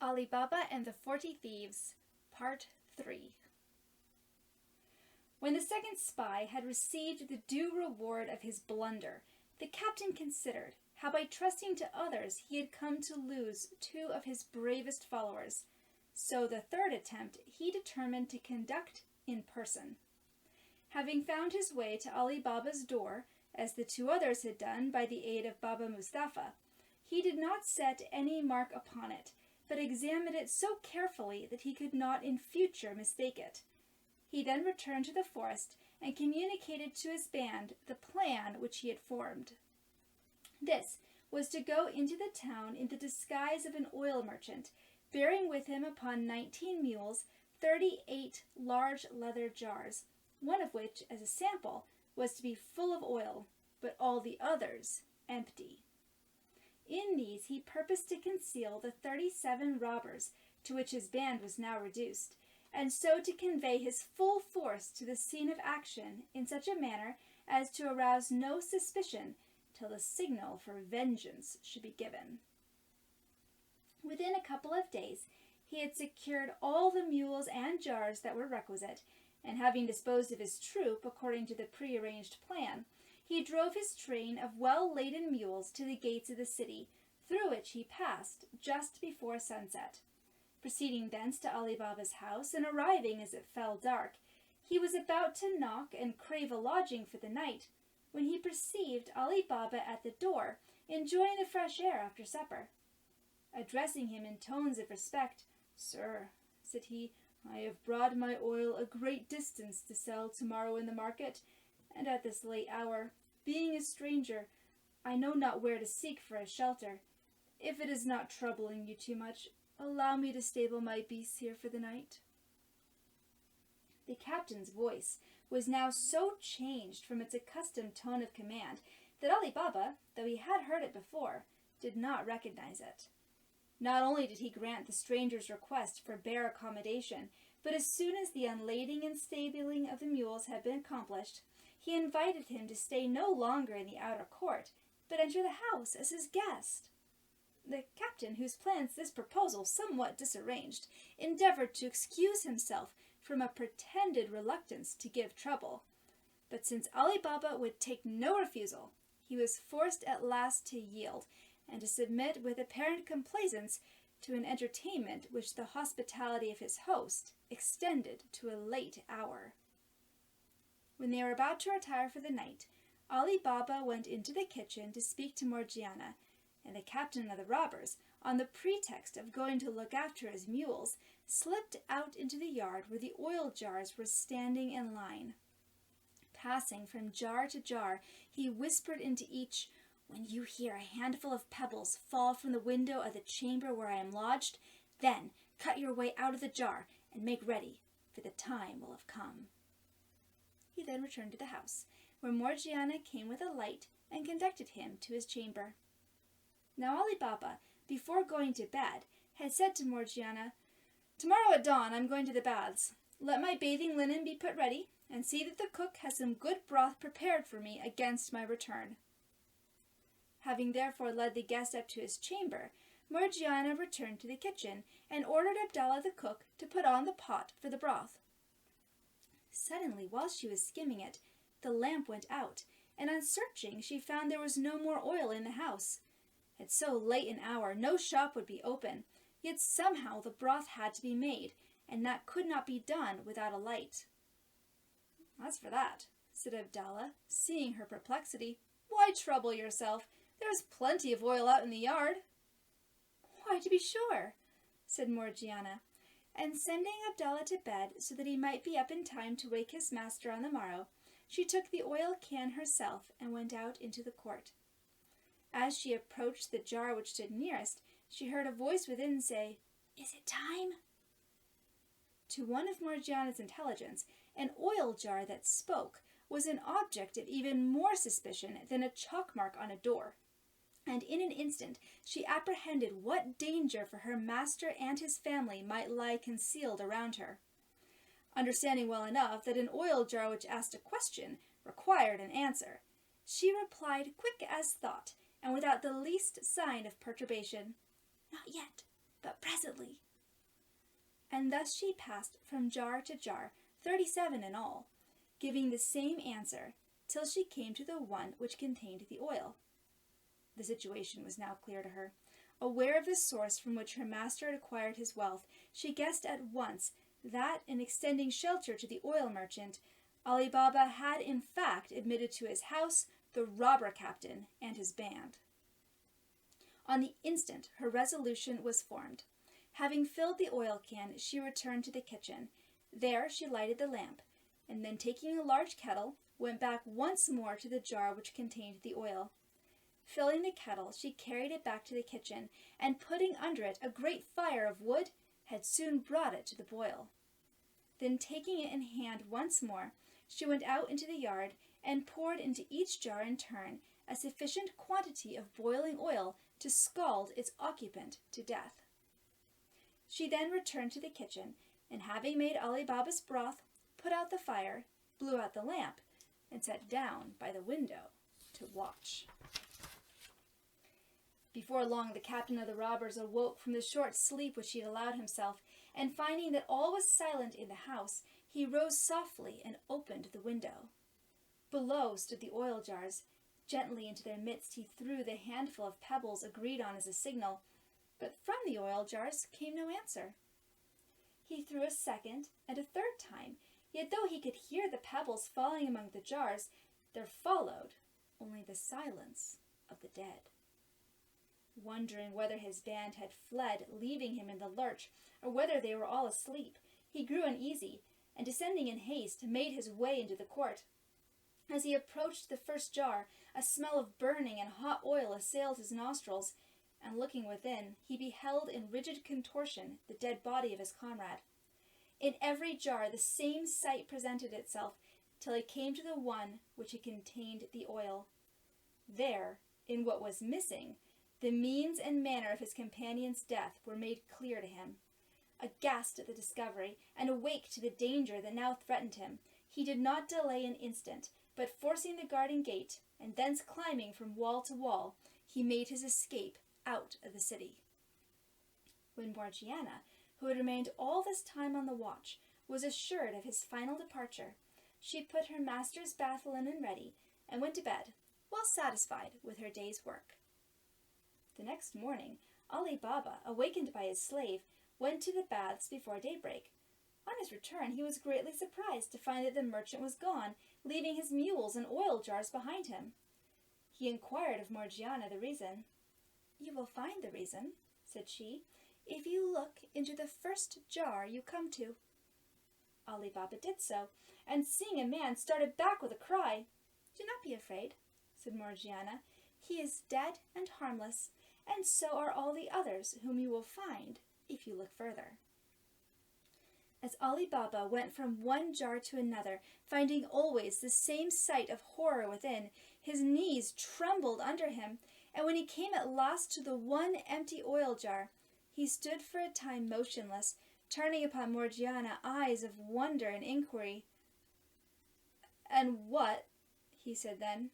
Ali Baba and the 40 Thieves, Part 3. When the second spy had received the due reward of his blunder, the captain considered how by trusting to others he had come to lose two of his bravest followers. So the third attempt he determined to conduct in person. Having found his way to Ali Baba's door, as the two others had done by the aid of Baba Mustafa, he did not set any mark upon it, but examined it so carefully that he could not in future mistake it. He then returned to the forest and communicated to his band the plan which he had formed. This was to go into the town in the disguise of an oil merchant, bearing with him upon 19 mules 38 large leather jars, one of which, as a sample, was to be full of oil, but all the others empty. In these he purposed to conceal the 37 robbers to which his band was now reduced, and so to convey his full force to the scene of action in such a manner as to arouse no suspicion till the signal for vengeance should be given. Within a couple of days he had secured all the mules and jars that were requisite, and having disposed of his troop according to the prearranged plan, he drove his train of well-laden mules to the gates of the city, through which he passed just before sunset. Proceeding thence to Ali Baba's house, and arriving as it fell dark, he was about to knock and crave a lodging for the night, when he perceived Ali Baba at the door, enjoying the fresh air after supper. Addressing him in tones of respect, "Sir," said he, "I have brought my oil a great distance to sell tomorrow in the market, and at this late hour, being a stranger, I know not where to seek for a shelter. If it is not troubling you too much, allow me to stable my beasts here for the night." The captain's voice was now so changed from its accustomed tone of command that Ali Baba, though he had heard it before, did not recognize it. Not only did he grant the stranger's request for bare accommodation, but as soon as the unlading and stabling of the mules had been accomplished, he invited him to stay no longer in the outer court, but enter the house as his guest. The captain, whose plans this proposal somewhat disarranged, endeavored to excuse himself from a pretended reluctance to give trouble. But since Ali Baba would take no refusal, he was forced at last to yield, and to submit with apparent complaisance to an entertainment which the hospitality of his host extended to a late hour. When they were about to retire for the night, Ali Baba went into the kitchen to speak to Morgiana, and the captain of the robbers, on the pretext of going to look after his mules, slipped out into the yard where the oil jars were standing in line. Passing from jar to jar, he whispered into each, "When you hear a handful of pebbles fall from the window of the chamber where I am lodged, then cut your way out of the jar and make ready, for the time will have come." He then returned to the house, where Morgiana came with a light and conducted him to his chamber. Now Ali Baba, before going to bed, had said to Morgiana, "Tomorrow at dawn I am going to the baths. Let my bathing linen be put ready, and see that the cook has some good broth prepared for me against my return." Having therefore led the guest up to his chamber, Morgiana returned to the kitchen, and ordered Abdallah the cook to put on the pot for the broth. Suddenly, while she was skimming it, the lamp went out, and on searching she found there was no more oil in the house. At so late an hour no shop would be open, yet somehow the broth had to be made, and that could not be done without a light. "As for that," said Abdallah, seeing her perplexity, "why trouble yourself? There is plenty of oil out in the yard." "Why, to be sure," said Morgiana, and sending Abdallah to bed so that he might be up in time to wake his master on the morrow, she took the oil can herself and went out into the court. As she approached the jar which stood nearest, she heard a voice within say, "Is it time?" To one of Morgiana's intelligence, an oil jar that spoke was an object of even more suspicion than a chalk mark on a door, and in an instant she apprehended what danger for her master and his family might lie concealed around her. Understanding well enough that an oil jar which asked a question required an answer, she replied quick as thought, and without the least sign of perturbation, "Not yet, but presently. and thus she passed from jar to jar, 37 in all, giving the same answer, till she came to the one which contained the oil. The situation was now clear to her. Aware of the source from which her master had acquired his wealth, she guessed at once that, in extending shelter to the oil merchant, Ali Baba had in fact admitted to his house the robber captain and his band. On the instant her resolution was formed. Having filled the oil can, she returned to the kitchen. There she lighted the lamp, and then taking a large kettle, went back once more to the jar which contained the oil. Filling the kettle, she carried it back to the kitchen, and putting under it a great fire of wood, had soon brought it to the boil. Then taking it in hand once more, she went out into the yard, and poured into each jar in turn a sufficient quantity of boiling oil to scald its occupant to death. She then returned to the kitchen, and having made Ali Baba's broth, put out the fire, blew out the lamp, and sat down by the window to watch. Before long, the captain of the robbers awoke from the short sleep which he had allowed himself, and finding that all was silent in the house, he rose softly and opened the window. Below stood the oil jars. Gently into their midst he threw the handful of pebbles agreed on as a signal, but from the oil jars came no answer. He threw a second and a third time, yet though he could hear the pebbles falling among the jars, there followed only the silence of the dead. Wondering whether his band had fled, leaving him in the lurch, or whether they were all asleep, he grew uneasy, and descending in haste, made his way into the court. As he approached the first jar, a smell of burning and hot oil assailed his nostrils, and looking within, he beheld in rigid contortion the dead body of his comrade. In every jar the same sight presented itself, till he came to the one which had contained the oil. There, in what was missing, the means and manner of his companion's death were made clear to him. Aghast at the discovery, and awake to the danger that now threatened him, he did not delay an instant, but forcing the garden gate, and thence climbing from wall to wall, he made his escape out of the city. When Morgiana, who had remained all this time on the watch, was assured of his final departure, she put her master's bath linen ready, and went to bed, well satisfied with her day's work. The next morning, Ali Baba, awakened by his slave, went to the baths before daybreak. On his return, he was greatly surprised to find that the merchant was gone, leaving his mules and oil jars behind him. He inquired of Morgiana the reason. "You will find the reason," said she, "if you look into the first jar you come to." Ali Baba did so, and seeing a man, started back with a cry. "Do not be afraid," said Morgiana. "He is dead and harmless, and so are all the others whom you will find if you look further." As Ali Baba went from one jar to another, finding always the same sight of horror within, his knees trembled under him, and when he came at last to the one empty oil jar, he stood for a time motionless, turning upon Morgiana eyes of wonder and inquiry. "And what," he said then,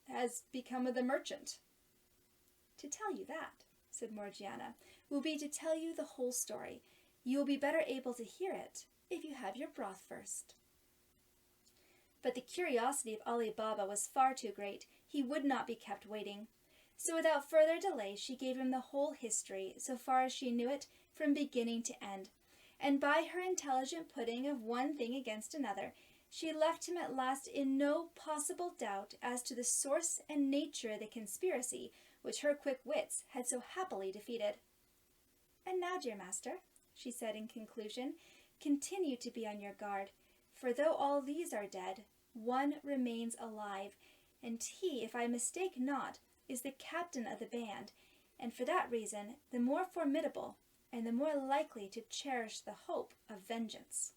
"has become of the merchant?" "To tell you that," said Morgiana, "will be to tell you the whole story. You will be better able to hear it if you have your broth first." But the curiosity of Ali Baba was far too great. He would not be kept waiting. So without further delay she gave him the whole history, so far as she knew it, from beginning to end. And by her intelligent putting of one thing against another, she left him at last in no possible doubt as to the source and nature of the conspiracy which her quick wits had so happily defeated. "And now, dear master," she said in conclusion, "continue to be on your guard, for though all these are dead, one remains alive, and he, if I mistake not, is the captain of the band, and for that reason the more formidable and the more likely to cherish the hope of vengeance."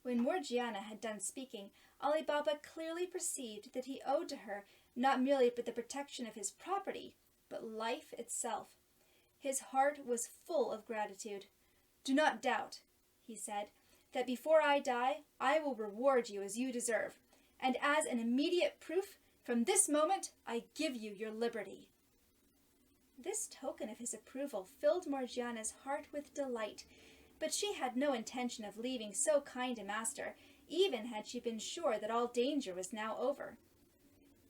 When Morgiana had done speaking, Ali Baba clearly perceived that he owed to her not merely but the protection of his property, but life itself. His heart was full of gratitude. "Do not doubt," he said, "that before I die I will reward you as you deserve, and as an immediate proof, from this moment I give you your liberty." This token of his approval filled Morgiana's heart with delight, but she had no intention of leaving so kind a master, even had she been sure that all danger was now over.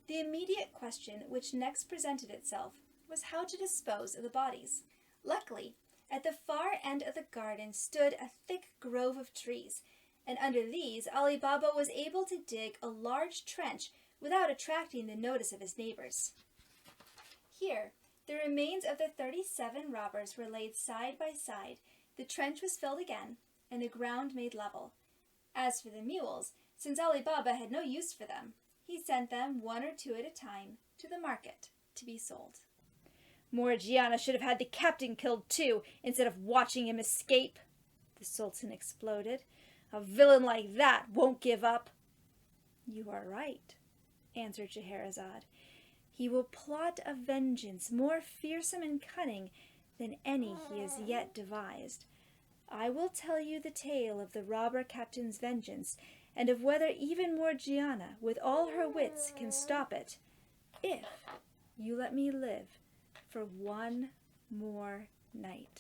The immediate question which next presented itself was how to dispose of the bodies. Luckily, at the far end of the garden stood a thick grove of trees, and under these Ali Baba was able to dig a large trench without attracting the notice of his neighbors. Here, the remains of the 37 robbers were laid side by side, the trench was filled again, and the ground made level. As for the mules, since Ali Baba had no use for them, he sent them one or two at a time to the market to be sold. Morgiana should have had the captain killed too, instead of watching him escape, the Sultan exploded. A villain like that won't give up. You are right, answered Scheherazade. He will plot a vengeance more fearsome and cunning than any he has yet devised. I will tell you the tale of the robber captain's vengeance, and of whether even Morgiana, with all her wits, can stop it, if you let me live for one more night.